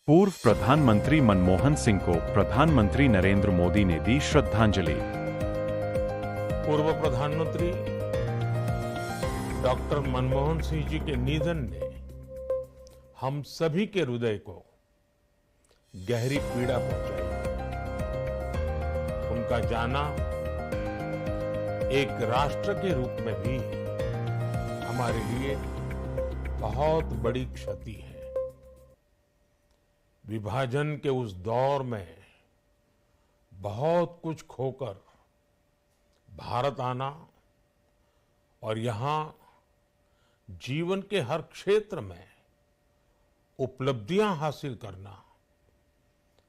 पूर्व प्रधानमंत्री मनमोहन सिंह को प्रधानमंत्री नरेंद्र मोदी ने दी श्रद्धांजलि। पूर्व प्रधानमंत्री डॉक्टर मनमोहन सिंह जी के निधन ने हम सभी के हृदय को गहरी पीड़ा पहुंचाई। उनका जाना एक राष्ट्र के रूप में भी हमारे लिए बहुत बड़ी क्षति है। विभाजन के उस दौर में बहुत कुछ खोकर भारत आना और यहां जीवन के हर क्षेत्र में उपलब्धियां हासिल करना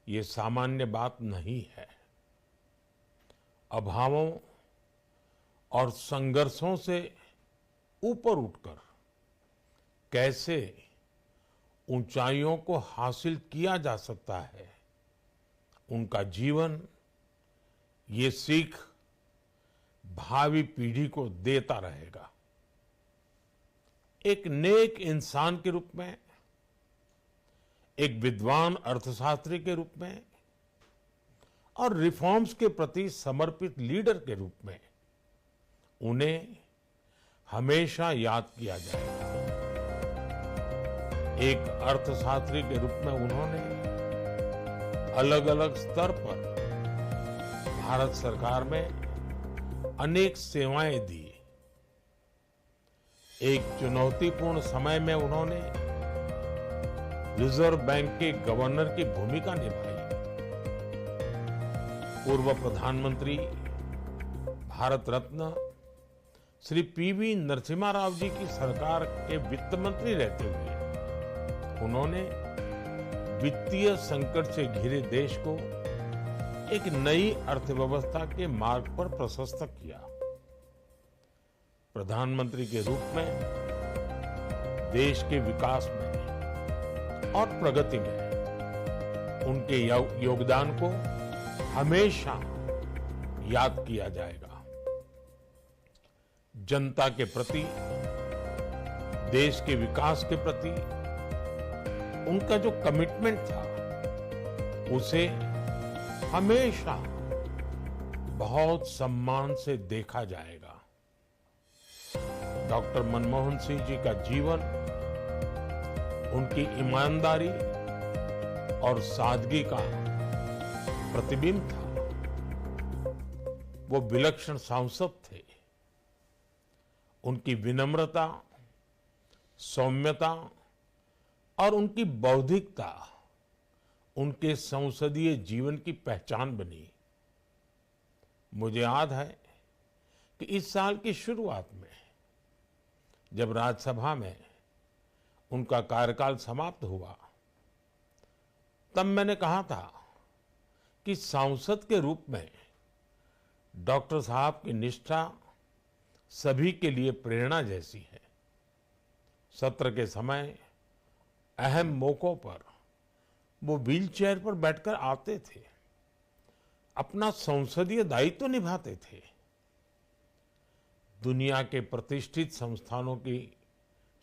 ये सामान्य बात नहीं है। अभावों और संघर्षों से ऊपर उठकर कैसे ऊंचाइयों को हासिल किया जा सकता है, उनका जीवन ये सीख भावी पीढ़ी को देता रहेगा। एक नेक इंसान के रूप में, एक विद्वान अर्थशास्त्री के रूप में और रिफॉर्म्स के प्रति समर्पित लीडर के रूप में उन्हें हमेशा याद किया जाएगा। एक अर्थशास्त्री के रूप में उन्होंने अलग अलग स्तर पर भारत सरकार में अनेक सेवाएं दी। एक चुनौतीपूर्ण समय में उन्होंने रिजर्व बैंक के गवर्नर की भूमिका निभाई। पूर्व प्रधानमंत्री भारत रत्न श्री पीवी नरसिम्हा राव जी की सरकार के वित्त मंत्री रहते हुए उन्होंने वित्तीय संकट से घिरे देश को एक नई अर्थव्यवस्था के मार्ग पर प्रशस्त किया। प्रधानमंत्री के रूप में देश के विकास में और प्रगति में उनके योगदान को हमेशा याद किया जाएगा। जनता के प्रति, देश के विकास के प्रति उनका जो कमिटमेंट था उसे हमेशा बहुत सम्मान से देखा जाएगा। डॉक्टर मनमोहन सिंह जी का जीवन उनकी ईमानदारी और सादगी का प्रतिबिंब था। वो विलक्षण सांसद थे। उनकी विनम्रता, सौम्यता और उनकी बौद्धिकता उनके संसदीय जीवन की पहचान बनी। मुझे याद है कि इस साल की शुरुआत में जब राज्यसभा में उनका कार्यकाल समाप्त हुआ, तब मैंने कहा था कि सांसद के रूप में डॉक्टर साहब की निष्ठा सभी के लिए प्रेरणा जैसी है। सत्र के समय अहम मौकों पर वो व्हीलचेयर पर बैठकर आते थे, अपना संसदीय दायित्व निभाते थे। दुनिया के प्रतिष्ठित संस्थानों की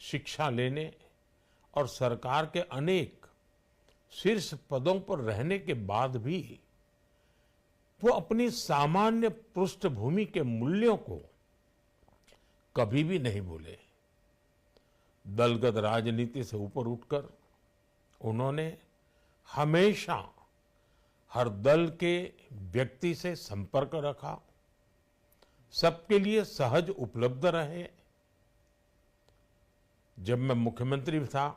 शिक्षा लेने और सरकार के अनेक शीर्ष पदों पर रहने के बाद भी वो अपनी सामान्य पृष्ठभूमि के मूल्यों को कभी भी नहीं भूले। दलगत राजनीति से ऊपर उठकर उन्होंने हमेशा हर दल के व्यक्ति से संपर्क रखा, सबके लिए सहज उपलब्ध रहे। जब मैं मुख्यमंत्री था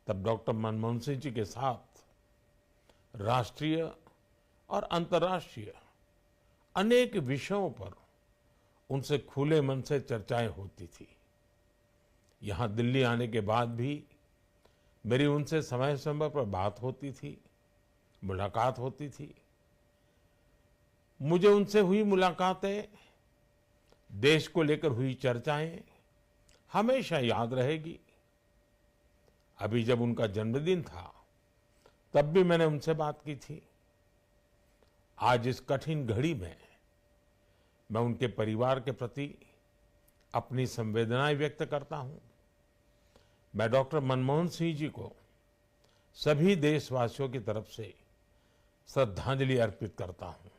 तब डॉक्टर मनमोहन सिंह जी के साथ राष्ट्रीय और अंतर्राष्ट्रीय अनेक विषयों पर उनसे खुले मन से चर्चाएं होती थी। यहां दिल्ली आने के बाद भी मेरी उनसे समय समय पर बात होती थी, मुलाकात होती थी। मुझे उनसे हुई मुलाकातें, देश को लेकर हुई चर्चाएं हमेशा याद रहेगी। अभी जब उनका जन्मदिन था तब भी मैंने उनसे बात की थी। आज इस कठिन घड़ी में मैं उनके परिवार के प्रति अपनी संवेदनाएं व्यक्त करता हूं। मैं डॉक्टर मनमोहन सिंह जी को सभी देशवासियों की तरफ से श्रद्धांजलि अर्पित करता हूं।